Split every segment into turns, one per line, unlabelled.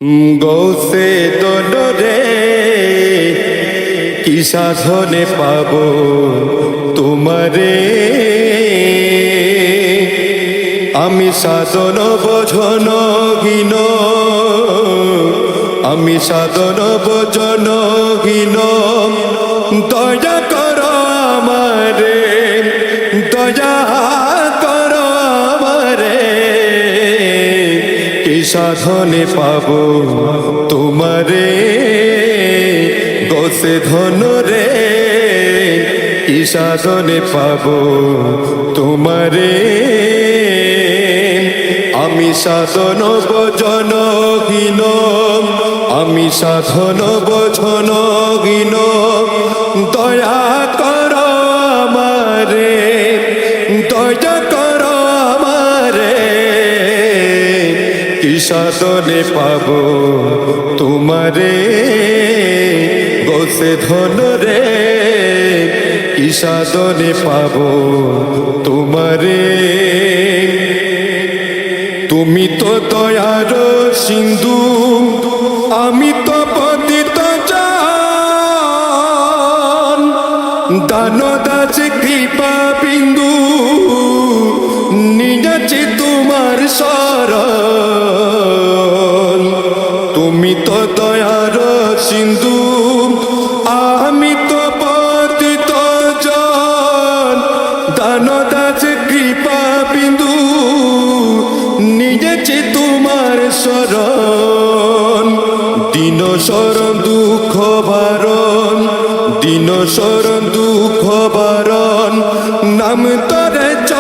গৌসে দরে কি সাধনে পাব তোমারে, আমি সাধন ভজন হীন, আমি সাধন ভজন হীন। দয়া কর আমারে, দয়া কর আমারে, কি সাধনে পাব তোমারে, গোসে ধন রে কি সাধনে পাব তোমারে। আমি সাধন ভজন হীন, আমি সাধন ভজন হীন। দয়া কর আমারে, দয়া কর আমারে, কি সাধনে পাব তোমারে, গোসে ধন রে কি সাধনে পাব তোমারে। তুমি তো দয়ার সিন্ধু, আমি তো পতিত জন, দান দাস কৃপা বিন্দু নিয়াছি তোমার শরণ। তুমি তো দয়ার সিন্ধু, আমি তো পতিত জন, দান দাস কৃপা বিন্দু নিয়েছি তোমার শরণ। দিন শরণ দুঃখ বারণ, দিন শরণ দুঃখ বারণ, নাম তরে চ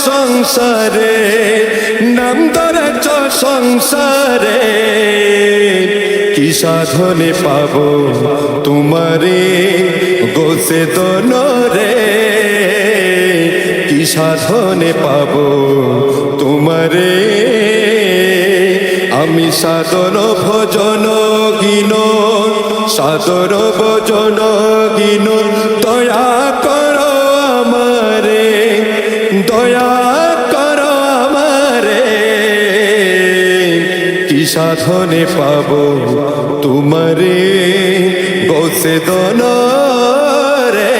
সংসারে, নাম তরে চ সংসারে। কি সাধনে পাব তোমারে, গোসে ধন রে কি সাধনে পাব তোমারে। আমি সাধন ভজন হীন, সাধন ভজন হীন। দয়া কর আমারে, দয়া কর আমারে, কি সাধনে পাব তোমারে, গোসে ধন রে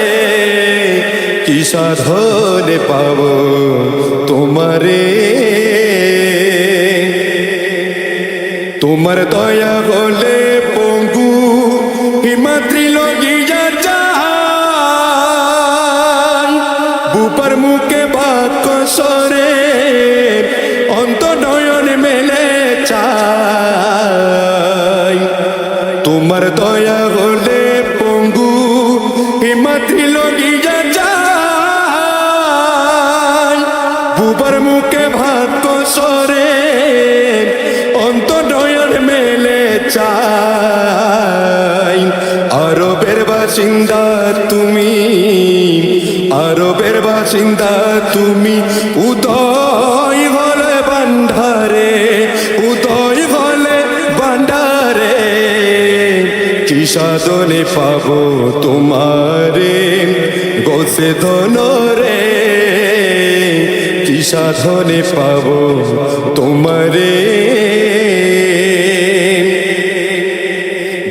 কি সাধনে পাব তোমারে। তোমার দয়া হলে পঙ্গু হিমাদ্রি লগিয়া যায়, বুপার মুখে বাক্য সরে অন্ত নয়ন মেলে চাই। তোমার দয়া হলে পঙ্গু হিমাদ্রি লগিয়া যায়, বুপার মুখে বাক্য সরে অন্ত নয়ন মেলে চাই। আরবের বাসিন্দা তুমি, আরবের বাসিন্দা তুমি, উদয় হলে ভান্ডারে, উদয় হলে ভান্ডারে। কি সাধনে পাব তোমারে, গোসে ধন রে কি সাধনে পাব তোমারে।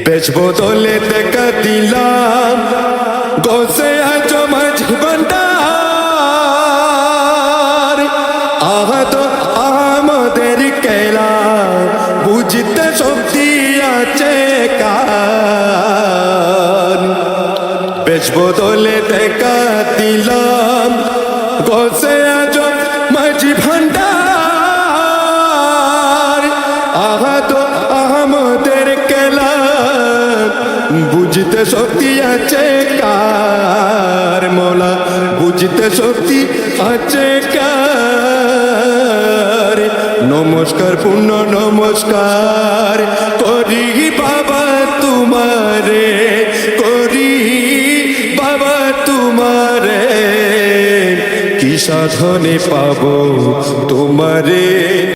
বেশ বদলে দেখা দিলাম গোসে আজ মাঝ ভান্ডার। আহত আমাদের কেলা বুঝতে শক্তি আছে কার। বেশ বদলে দেখা দিলাম গোসে আজ মাঝ ভান্ডার। আহত আমাদের কেলা বুঝতে শক্তি আছে কার, মোলা বুঝতে শক্তি আছে কার। নমস্কার পূর্ণ নমস্কার করি বাবা তোমারে, করি বাবা তোমারে। কি সাধনে পাব তোমারে।